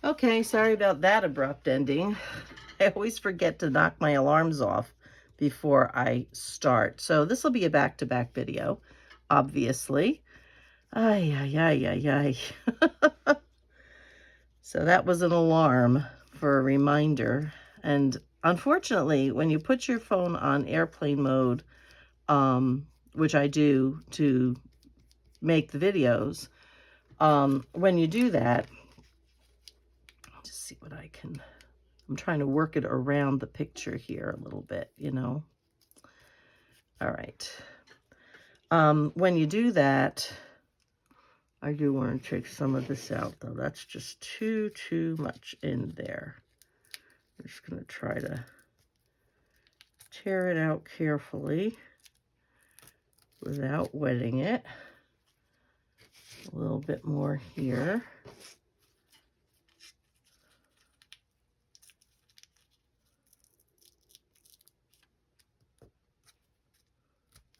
Okay, sorry about that abrupt ending. I always forget to knock my alarms off before I start. So this will be a back-to-back video, obviously. Ay, ay, ay, ay, ay. So that was an alarm for a reminder. And unfortunately, when you put your phone on airplane mode, which I do to make the videos, when you do that, just see what I'm trying to work it around the picture here a little bit, you know. All right. When you do that, I do want to take some of this out, though. That's just too much in there. I'm just going to try to tear it out carefully without wetting it. A little bit more here.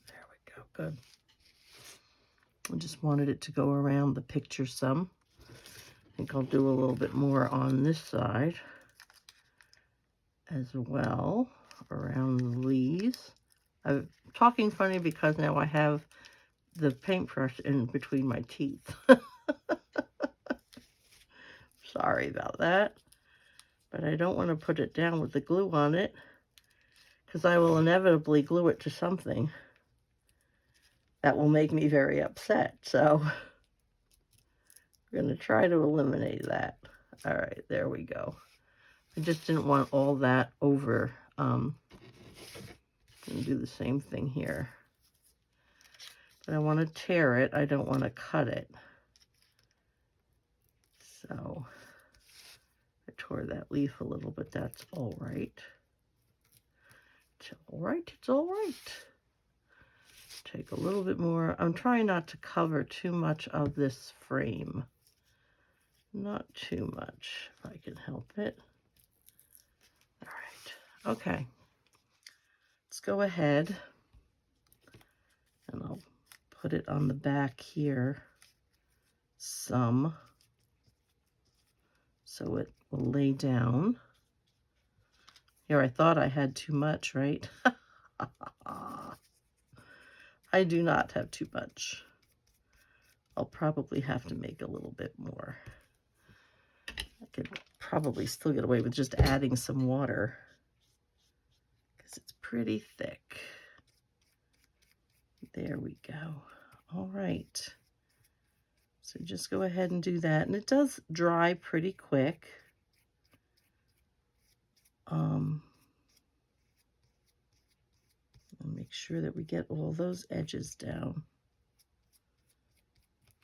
There we go. Good. I just wanted it to go around the picture some. I think I'll do a little bit more on this side as well, around the leaves. I'm talking funny because now I have the paintbrush in between my teeth. Sorry about that. But I don't want to put it down with the glue on it, because I will inevitably glue it to something that will make me very upset. So we're going to try to eliminate that. All right, there we go. I just didn't want all that over. I'm going to do the same thing here. But I want to tear it. I don't want to cut it. So I tore that leaf a little bit. That's all right. It's all right. It's all right. Take a little bit more. I'm trying not to cover too much of this frame. Not too much, if I can help it. All right. Okay. Let's go ahead and I'll put it on the back here some, so it will lay down. Here, I thought I had too much, right? I do not have too much. I'll probably have to make a little bit more. I could probably still get away with just adding some water because it's pretty thick. There we go. All right. So just go ahead and do that. And it does dry pretty quick. And make sure that we get all those edges down.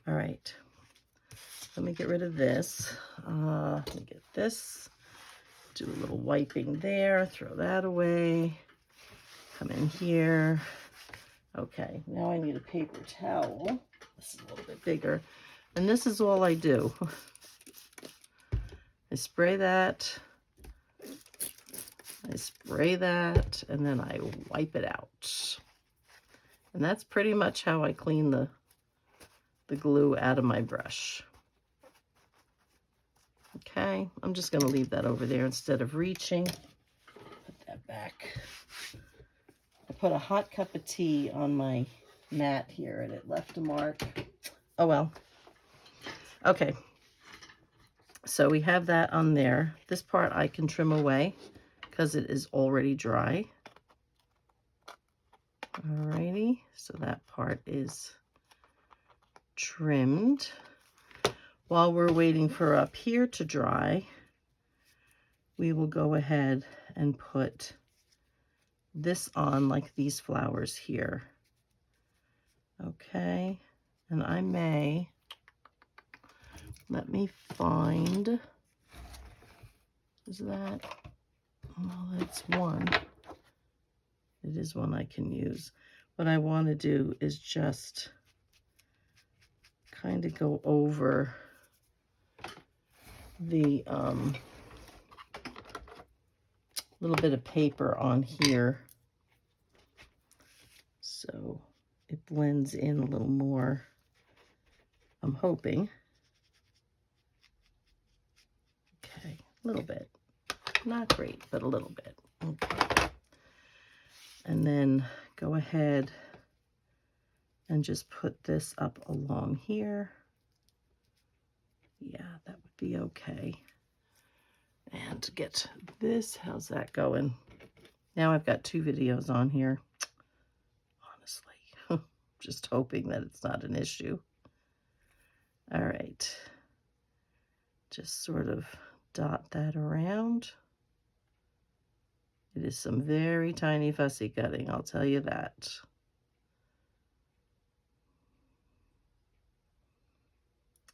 All right. Let me get rid of this. Let me get this. Do a little wiping there. Throw that away. Come in here. Okay, now I need a paper towel. This is a little bit bigger. And this is all I do. I spray that. I spray that, and then I wipe it out. And that's pretty much how I clean the glue out of my brush. Okay, I'm just going to leave that over there instead of reaching. Put that back. I put a hot cup of tea on my mat here, and it left a mark. Oh, well. Okay, so we have that on there. This part I can trim away because it is already dry. Alrighty, so that part is trimmed. While we're waiting for up here to dry, we will go ahead and put this on, like these flowers here. Okay, and I may, let me find, is that, well, that's one. It is one I can use. What I want to do is just kind of go over the little bit of paper on here so it blends in a little more, I'm hoping. A little bit. Not great, but a little bit. Okay. And then go ahead and just put this up along here. Yeah, that would be okay. And to get this, how's that going? Now I've got 2 videos on here. Honestly, just hoping that it's not an issue. All right. Just sort of dot that around. It is some very tiny fussy cutting, I'll tell you that.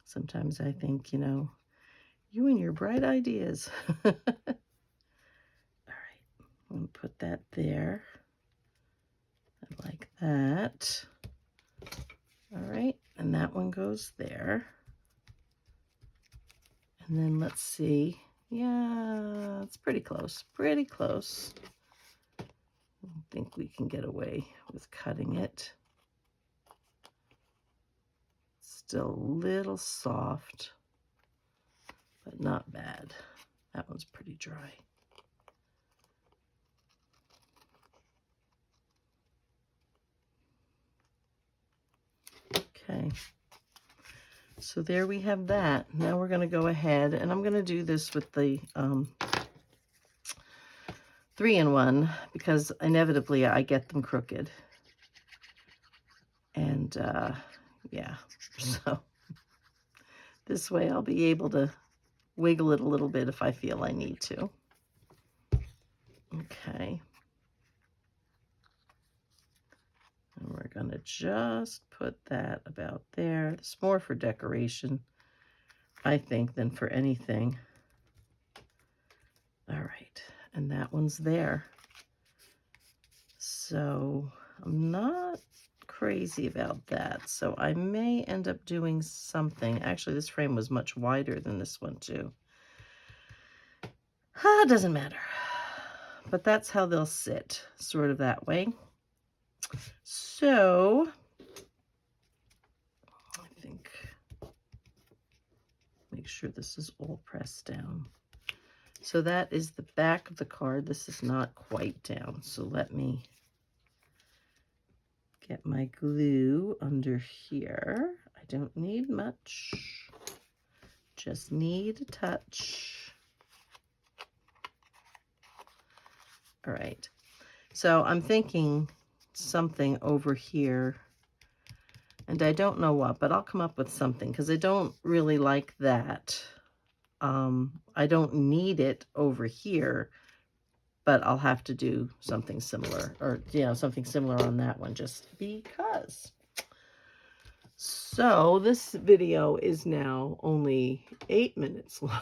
Sometimes I think, you know, you and your bright ideas. All right, I'm going to put that there. Like that. All right, and that one goes there. And then let's see. Yeah, it's pretty close, pretty close. I think we can get away with cutting it. Still a little soft, but not bad. That one's pretty dry. Okay, so there we have that. Now we're going to go ahead, and I'm going to do this with the 3-in-1 because inevitably I get them crooked. And yeah, so this way I'll be able to wiggle it a little bit if I feel I need to. Okay. And we're going to just put that about there. It's more for decoration, I think, than for anything. All right. And that one's there. So I'm not crazy about that. So I may end up doing something. Actually, this frame was much wider than this one, too. It doesn't matter. But that's how they'll sit, sort of that way. So I think, make sure this is all pressed down. So that is the back of the card. This is not quite down. So let me get my glue under here. I don't need much, just need a touch. All right, so I'm thinking something over here, and I don't know what, but I'll come up with something because I don't really like that. I don't need it over here, but I'll have to do something similar, or, you know, something similar on that one just because. So this video is now only 8 minutes long.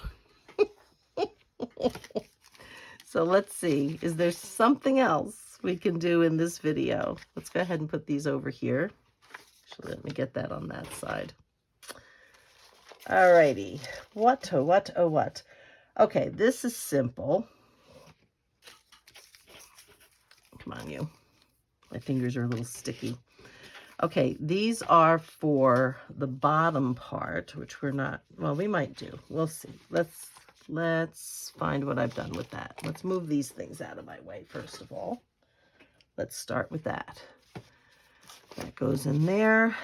So let's see, is there something else we can do in this video? Let's go ahead and put these over here. Actually, let me get that on that side. Alrighty, what? Okay, this is simple. Come on, you. My fingers are a little sticky. Okay, these are for the bottom part, which we're not, well, we might do. We'll see. Let's find what I've done with that. Let's move these things out of my way, first of all. Let's start with that. That goes in there.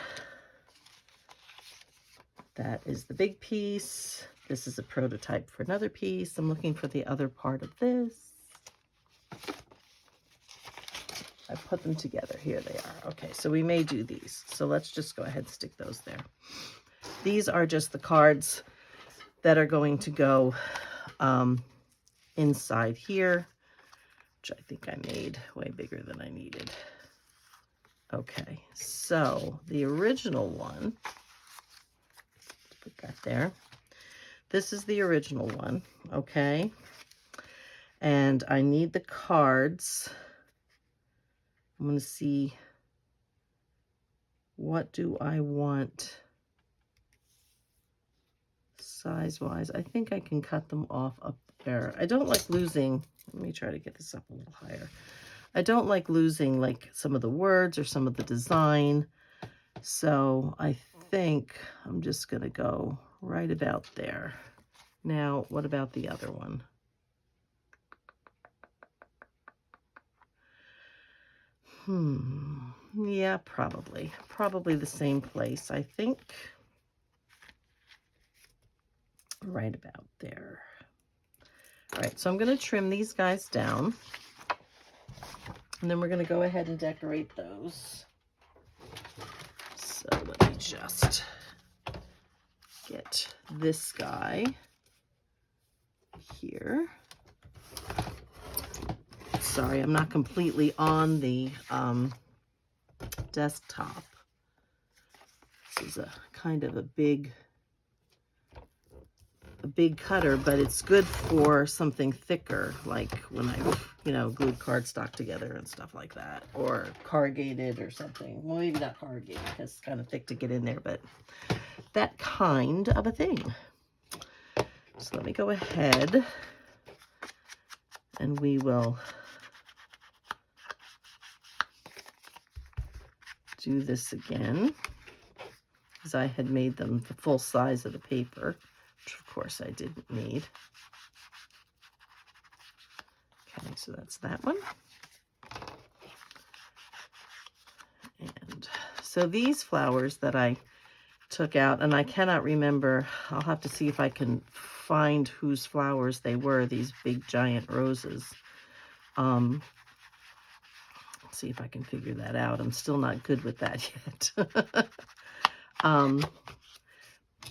That is the big piece. This is a prototype for another piece. I'm looking for the other part of this. I put them together. Here they are. Okay, so we may do these. So let's just go ahead and stick those there. These are just the cards that are going to go inside here, which I think I made way bigger than I needed. Okay, so the original one, put that there. This is the original one, okay? And I need the cards. I'm going to see, what do I want size-wise? I think I can cut them off up there. I don't like losing, let me try to get this up a little higher. I don't like losing like some of the words or some of the design. So I think I'm just going to go right about there. Now, what about the other one? Yeah, probably. Probably the same place, I think. Right about there. All right, so I'm going to trim these guys down. And then we're going to go ahead and decorate those. So let me just get this guy here. Sorry, I'm not completely on the desktop. This is a kind of a big cutter, but it's good for something thicker, like when I've, glued cardstock together and stuff like that, or corrugated or something. Well, maybe not corrugated because it's kind of thick to get in there, but that kind of a thing. So let me go ahead and we will do this again, because I had made them the full size of the paper, which of course I didn't need. Okay, so that's that one. And so these flowers that I took out, and I cannot remember, I'll have to see if I can find whose flowers they were, these big giant roses. See if I can figure that out. I'm still not good with that yet.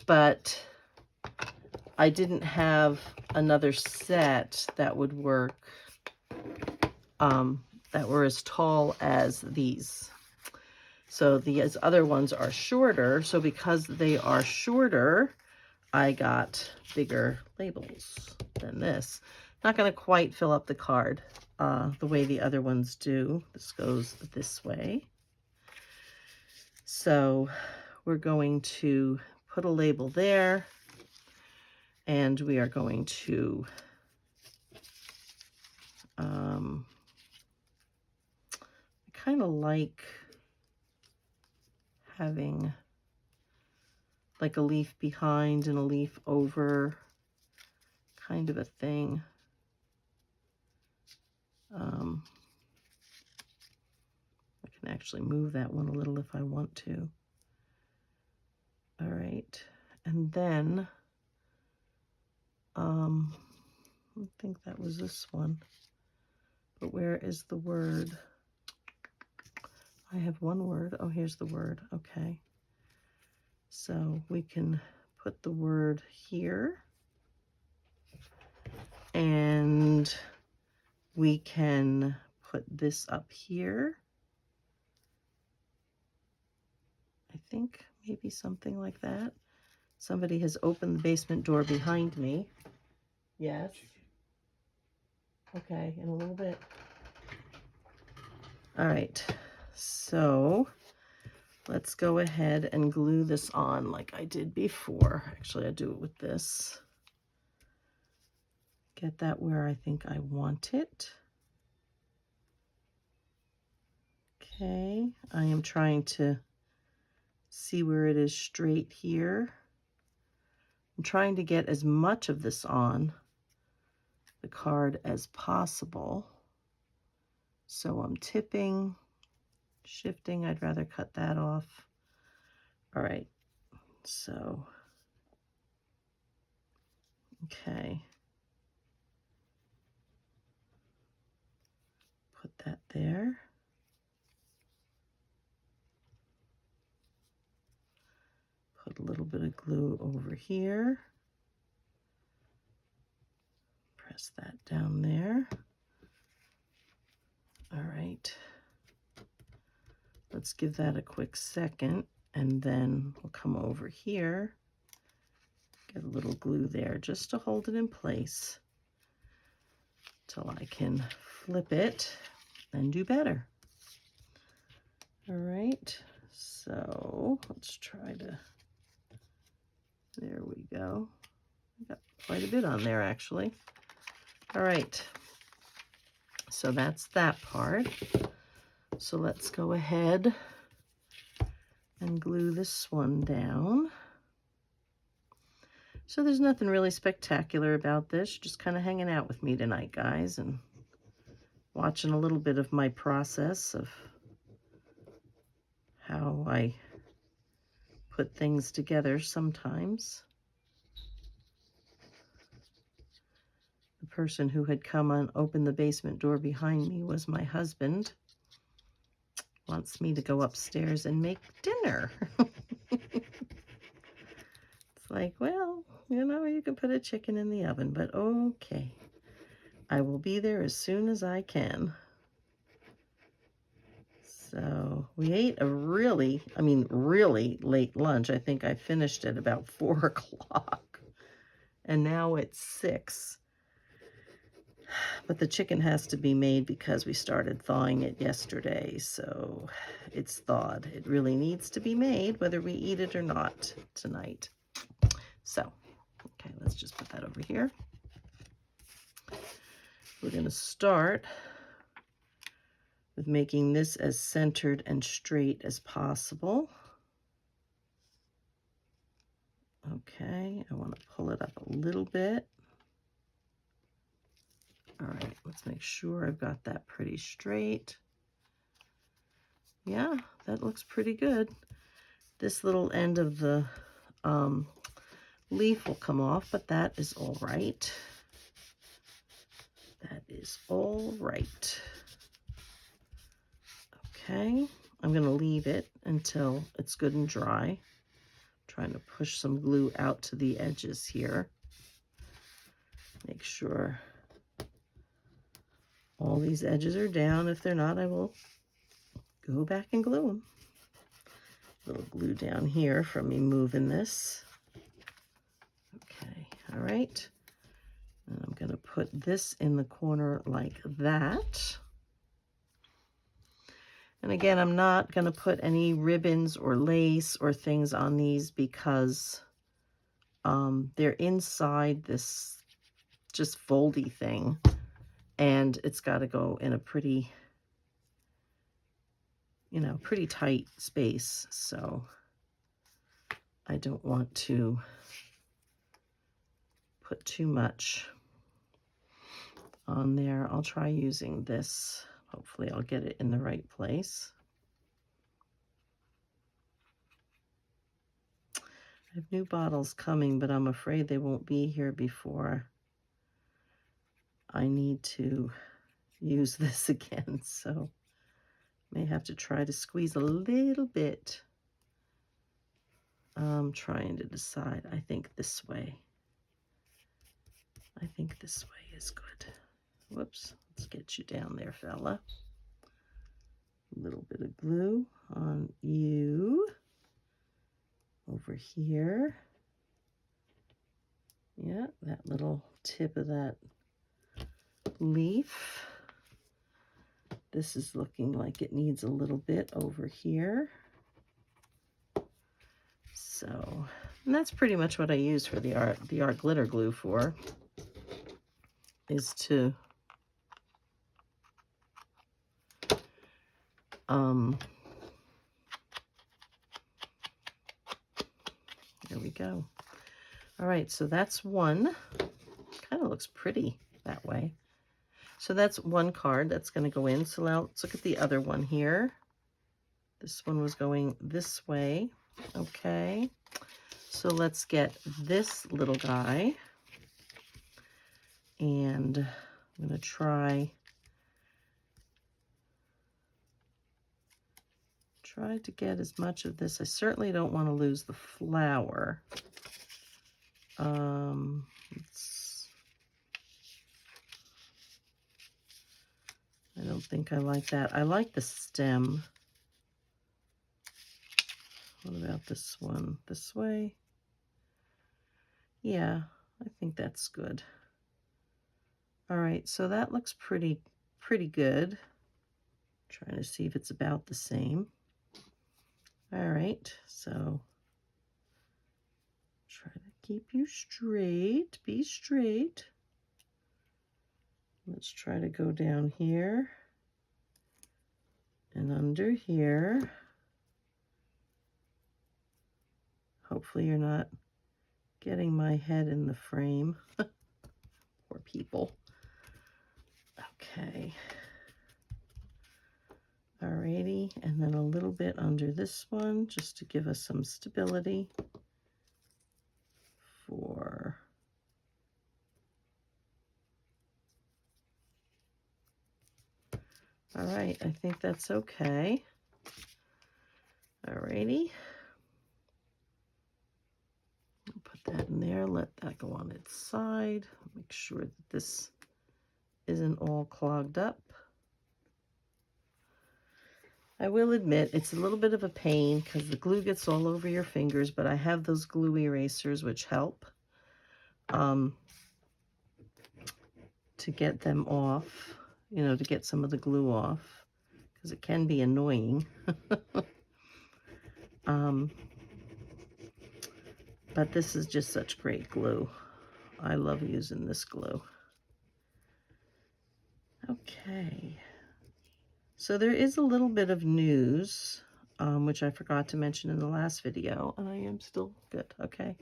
But I didn't have another set that would work, that were as tall as these. So these other ones are shorter. So because they are shorter, I got bigger labels than this. Not going to quite fill up the card the way the other ones do. This goes this way. So we're going to put a label there, and we are going to I kind of like having like a leaf behind and a leaf over, kind of a thing. I can actually move that one a little if I want to. All right, and then I think that was this one, but where is the word? I have one word. Oh, here's the word. Okay, so we can put the word here, and we can put this up here. I think maybe something like that. Somebody has opened the basement door behind me. Yes. Okay, in a little bit. All right, so let's go ahead and glue this on like I did before. Actually, I do it with this. Get that where I think I want it. Okay, I am trying to see where it is straight here. I'm trying to get as much of this on the card as possible. So I'm tipping, shifting. I'd rather cut that off. All right, so, okay. Put that there. Put a little bit of glue over here. Press that down there. All right. Let's give that a quick second, and then we'll come over here. Get a little glue there just to hold it in place till I can flip it and do better. All right, so let's try to, there we go. I got quite a bit on there actually. All right, so that's that part. So let's go ahead and glue this one down. So there's nothing really spectacular about this. Just kind of hanging out with me tonight, guys, and watching a little bit of my process of how I put things together sometimes. The person who had come and opened the basement door behind me was my husband. Wants me to go upstairs and make dinner. It's like, well, you know, you can put a chicken in the oven, but okay. I will be there as soon as I can. So we ate a really late lunch. I think I finished at about 4 o'clock. And now it's 6. But the chicken has to be made because we started thawing it yesterday. So it's thawed. It really needs to be made whether we eat it or not tonight. So, okay, let's just put that over here. We're going to start with making this as centered and straight as possible. Okay, I want to pull it up a little bit. All right, let's make sure I've got that pretty straight. Yeah, that looks pretty good. This little end of the leaf will come off, but that is all right. That is all right. Okay, I'm going to leave it until it's good and dry. I'm trying to push some glue out to the edges here. Make sure all these edges are down. If they're not, I will go back and glue them. A little glue down here from me moving this. Okay, all right. And I'm going to put this in the corner like that. And again, I'm not going to put any ribbons or lace or things on these because they're inside this just foldy thing. And it's got to go in a pretty, pretty tight space. So I don't want to put too much on there. I'll try using this. Hopefully I'll get it in the right place. I have new bottles coming, but I'm afraid they won't be here before I need to use this again. So may have to try to squeeze a little bit. I'm trying to decide. I think this way. I think this way is good. Whoops. Let's get you down there, fella. A little bit of glue on you. Over here. Yeah, that little tip of that leaf. This is looking like it needs a little bit over here. So, and that's pretty much what I use for the art glitter glue for, is to there we go. All right, so that's one. Kind of looks pretty that way. So that's one card that's going to go in. So now let's look at the other one here. This one was going this way. Okay. So let's get this little guy. And I'm going to try to get as much of this. I certainly don't want to lose the flower. I don't think I like that. I like the stem. What about this one? This way? Yeah, I think that's good. All right, so that looks pretty good. Trying to see if it's about the same. All right, so try to keep you straight. Be straight. Let's try to go down here and under here. Hopefully you're not getting my head in the frame. Poor people. Okay. Alrighty, and then a little bit under this one, just to give us some stability for all right, I think that's okay. Alrighty. Put that in there, let that go on its side. Make sure that this isn't all clogged up. I will admit it's a little bit of a pain because the glue gets all over your fingers, but I have those glue erasers which help to get them off, you know, to get some of the glue off, because it can be annoying. But this is just such great glue. I love using this glue. Okay. So there is a little bit of news, which I forgot to mention in the last video, and I am still good, okay.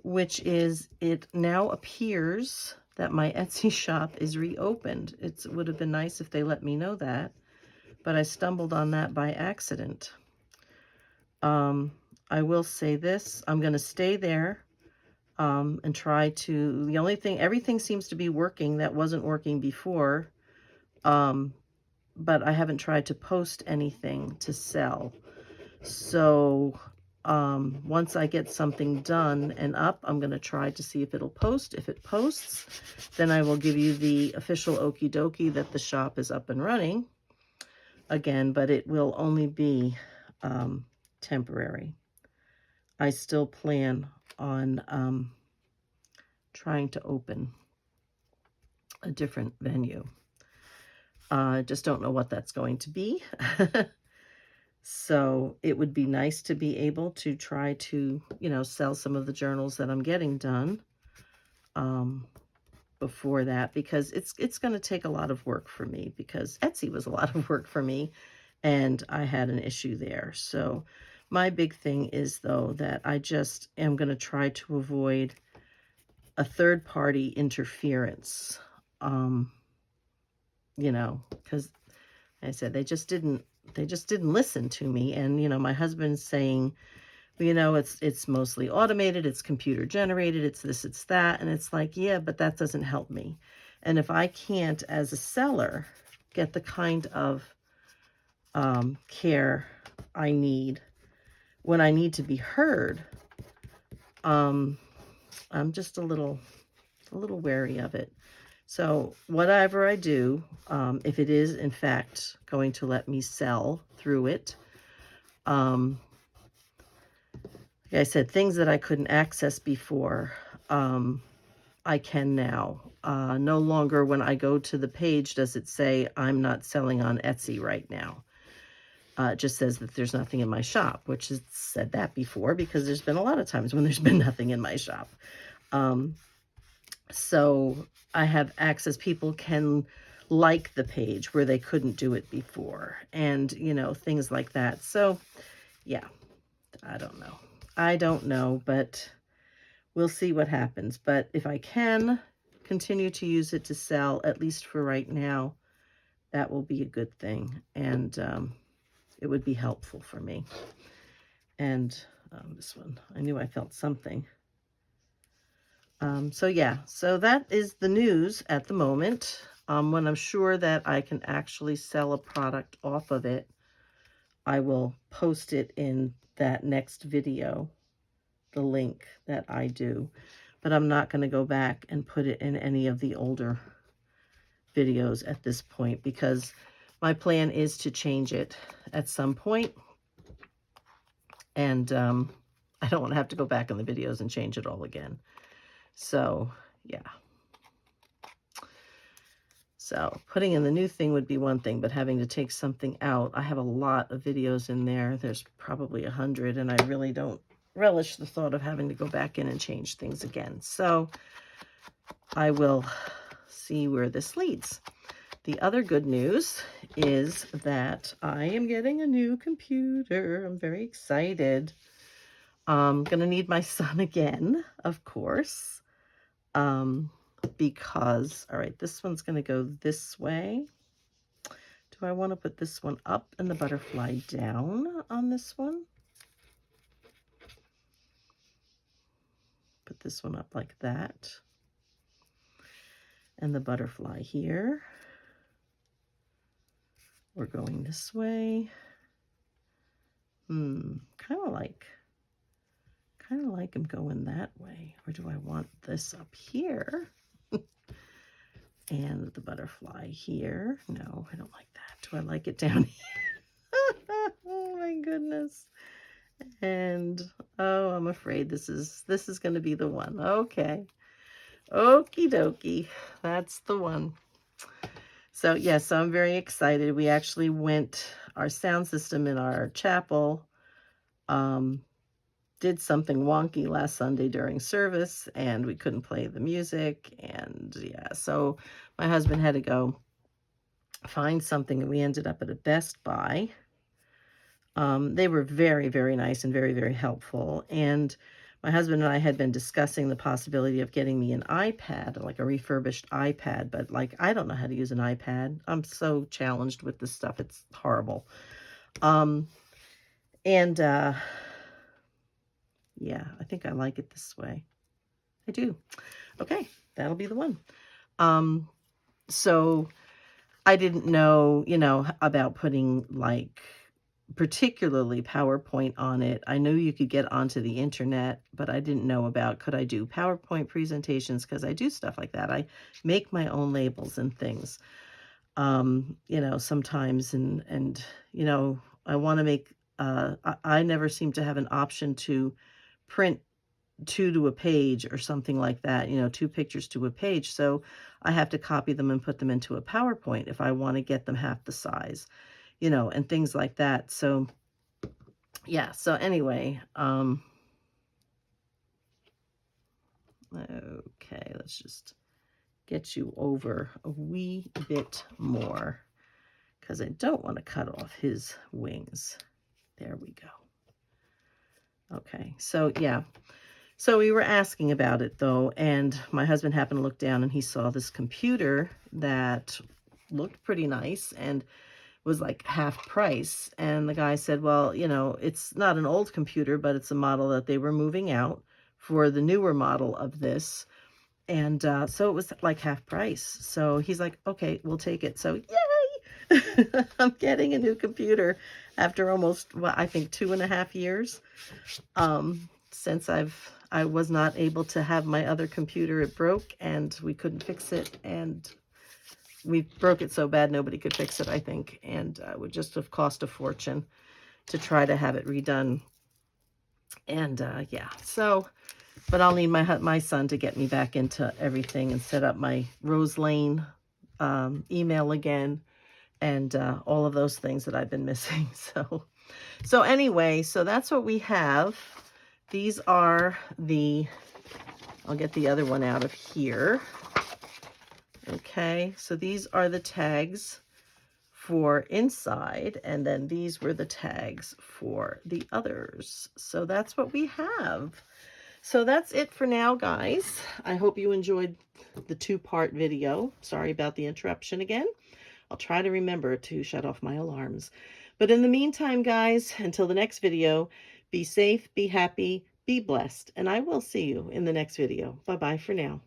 Which is, it now appears that my Etsy shop is reopened. It would have been nice if they let me know that, but I stumbled on that by accident. I will say this, I'm going to stay there and try to, the only thing, everything seems to be working that wasn't working before. But I haven't tried to post anything to sell. So once I get something done and up, I'm going to try to see if it'll post. If it posts, then I will give you the official okie dokie that the shop is up and running again, but it will only be temporary. I still plan on trying to open a different venue. I just don't know what that's going to be. So it would be nice to be able to try to, you know, sell some of the journals that I'm getting done before that, because it's going to take a lot of work for me, because Etsy was a lot of work for me and I had an issue there. So my big thing is, though, that I just am going to try to avoid a third-party interference, you know, because I said they just didn't listen to me. And, you know, my husband's saying, you know, it's mostly automated, it's computer generated, it's this, it's that. And it's like, yeah, but that doesn't help me. And if I can't, as a seller, get the kind of care I need when I need to be heard, I'm just a little wary of it. So whatever I do, if it is in fact going to let me sell through it, like I said, things that I couldn't access before, I can now. No longer when I go to the page does it say I'm not selling on Etsy right now. It just says that there's nothing in my shop, which has said that before, because there's been a lot of times when there's been nothing in my shop. So I have access. People can like the page where they couldn't do it before, and, you know, things like that. So yeah, I don't know, but we'll see what happens. But if I can continue to use it to sell, at least for right now, that will be a good thing. And it would be helpful for me. And this one, I knew I felt something. So yeah, so that is the news at the moment. When I'm sure that I can actually sell a product off of it, I will post it in that next video, the link that I do. But I'm not going to go back and put it in any of the older videos at this point, because my plan is to change it at some point. And I don't want to have to go back in the videos and change it all again. So, yeah. So putting in the new thing would be one thing, but having to take something out, I have a lot of videos in there. There's probably 100, and I really don't relish the thought of having to go back in and change things again. So I will see where this leads. The other good news is that I am getting a new computer. I'm very excited. I'm going to need my son again, of course, because, all right, this one's going to go this way. Do I want to put this one up and the butterfly down on this one? Put this one up like that. And the butterfly here. We're going this way. Kind of like him going that way. Or do I want this up here? And the butterfly here. No, I don't like that. Do I like it down here? Oh my goodness. And oh, I'm afraid this is going to be the one. Okay. Okie dokie. That's the one. So yes, I'm very excited. We actually went, our sound system in our chapel did something wonky last Sunday during service, and we couldn't play the music. And yeah, so my husband had to go find something, and we ended up at a Best Buy. They were very, very nice and very, very helpful. And my husband and I had been discussing the possibility of getting me an iPad, like a refurbished iPad, but like, I don't know how to use an iPad. I'm so challenged with this stuff. It's horrible. Yeah, I think I like it this way. I do. Okay, that'll be the one. So I didn't know, about putting like particularly PowerPoint on it. I knew you could get onto the internet, but I didn't know about, could I do PowerPoint presentations? Because I do stuff like that. I make my own labels and things, sometimes, and I want to make, I never seem to have an option to print 2 to a page or something like that, 2 pictures to a page. So I have to copy them and put them into a PowerPoint if I want to get them half the size, and things like that. So yeah, so anyway, okay, let's just get you over a wee bit more because I don't want to cut off his wings. There we go. Okay, so yeah. So we were asking about it though, and my husband happened to look down and he saw this computer that looked pretty nice and was like half price. And the guy said, well, it's not an old computer, but it's a model that they were moving out for the newer model of this. And so it was like half price. So he's like, okay, we'll take it. So yay! I'm getting a new computer after almost, well, I think 2.5 years. Since I was not able to have my other computer. It broke and we couldn't fix it, and we broke it so bad nobody could fix it, I think, and it would just have cost a fortune to try to have it redone. And yeah, so, but I'll need my son to get me back into everything and set up my Rose Lane email again, and all of those things that I've been missing. So anyway, so that's what we have. These are I'll get the other one out of here. Okay, so these are the tags for inside, and then these were the tags for the others. So that's what we have. So that's it for now, guys. I hope you enjoyed the 2-part video. Sorry about the interruption again. I'll try to remember to shut off my alarms. But in the meantime, guys, until the next video, be safe, be happy, be blessed, and I will see you in the next video. Bye-bye for now.